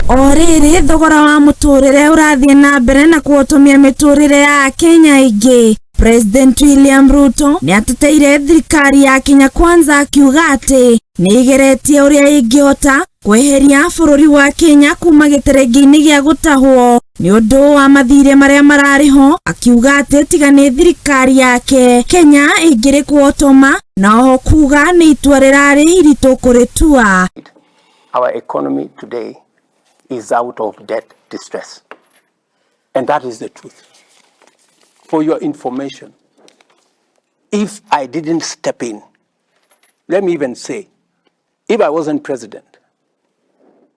Oriri thogora wa muturire urathie na mbere na kuotomia miturire ya akenya ingi. President William Ruto ni ateteire thirikari ya Kenya Kwanza akiuga ati ni igeretie uria ingihota kweheria bururi wa Kenya kuma giterengi-ini gia gutahwo ni undu wa mathire maria marariho, akiuga ati tiga ni thirikari yake Kenya ingiri kuotoma na oho kuga ni itua rirari iritu kuritua. Our economy today is out of debt distress, and that is the truth. For your information, if I didn't step in, let me even say, if I wasn't president,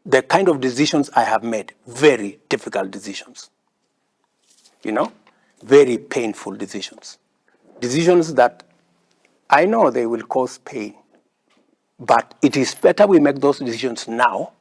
the kind of decisions I have made, very difficult decisions, very painful decisions that I know they will cause pain, but it is better we make those decisions now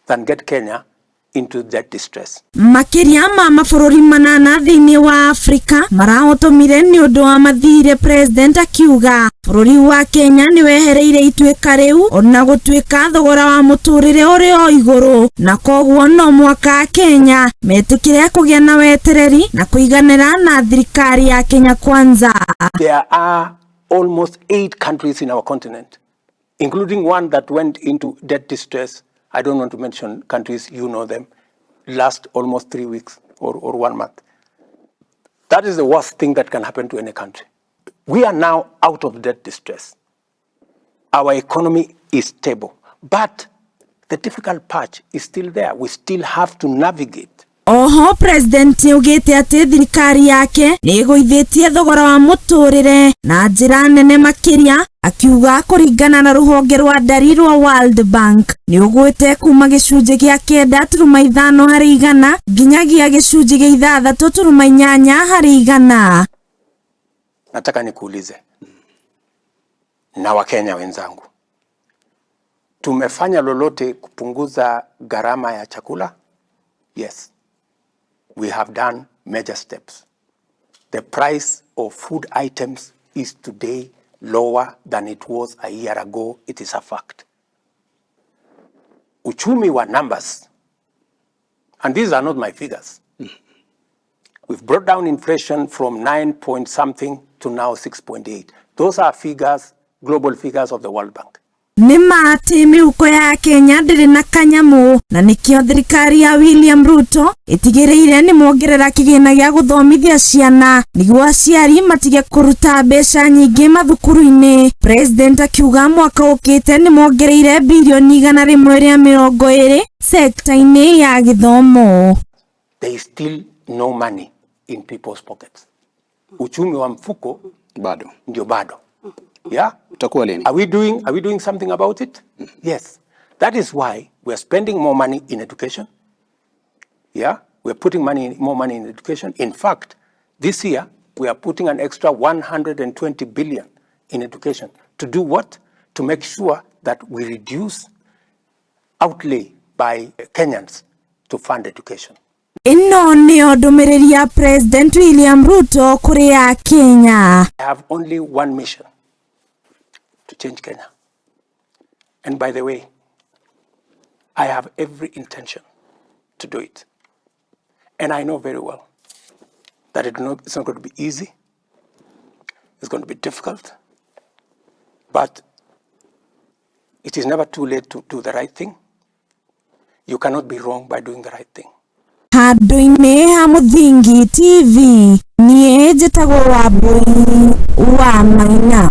than get Kenya into that distress. Makiria ma mabũrũri manana thĩinĩ wa Afrika marahotomire ni undu wa mathire. President akiuga bũrũri wa Kenya ni wehereire ituĩka rĩu ona gũtuĩka thogora wa muturire uri o igũrũ, na koguo no mwaka Kenya metĩkĩre kũgĩa na wetereri na kũiganĩra na thirikari ya Kenya Kwanza. There are almost 8 countries in our continent, including one that went into debt distress. I don't want to mention countries, you know them, last almost 3 weeks or 1 month. That is the worst thing that can happen to any country. We are now out of debt distress. Our economy is stable, but the difficult part is still there. We still have to navigate. Oho President niaugíte ati thirikari yake ni iguithĩtie thogora wa muturire na njĩra nene makiria, akiuga kũringana na rũhonge rwa ndari rwa World Bank ni ũgwĩte kuma gĩcunjĩ gĩa 9.5 harĩ igana nginyagia gĩcunjĩ gĩa 6.8 harĩ igana. Nataka nikuulize na Wakenya wenzangu, tumefanya lolote kupunguza gharama ya chakula? Yes. We have done major steps. The price of food items is today lower than it was a year ago. It is a fact. Uchumi wa numbers, and these are not my figures. We've brought down inflation from 9 point something to now 6.8. Those are figures, global figures of the World Bank. Nima ati miuko ya Kenya ndiri na kanyamu na nikio thirikari ya William Ruto itigirire ni mwongerera kigina gia guthomithia ciana niguo aciari matige kuruta mbeca nyingĩ mathukuru-inĩ. President akiuga mwaka ukite ni mwongereire bilioni 120 sekta-inĩ ya githomo. There is still no money in people's pockets. Uchumi wa mfuko bado ndio bado. Yeah? Are we doing something about it? Yes. That is why we are spending more money in education. Yeah? We are putting more money in education. In fact, this year we are putting an extra 120 billion in education. To do what? To make sure that we reduce outlay by Kenyans to fund education. Ino niyo ndũmĩrĩri ya President William Ruto kũrĩ ya Kenya. I have only one mission: to change Kenya. And by the way, I have every intention to do it. And I know very well that it's not going to be easy. It's going to be difficult. But it is never too late to do the right thing. You cannot be wrong by doing the right thing. Handũ-inĩ ha Mũthingi TV, niĩ njĩtagwo Wambui wa Maina.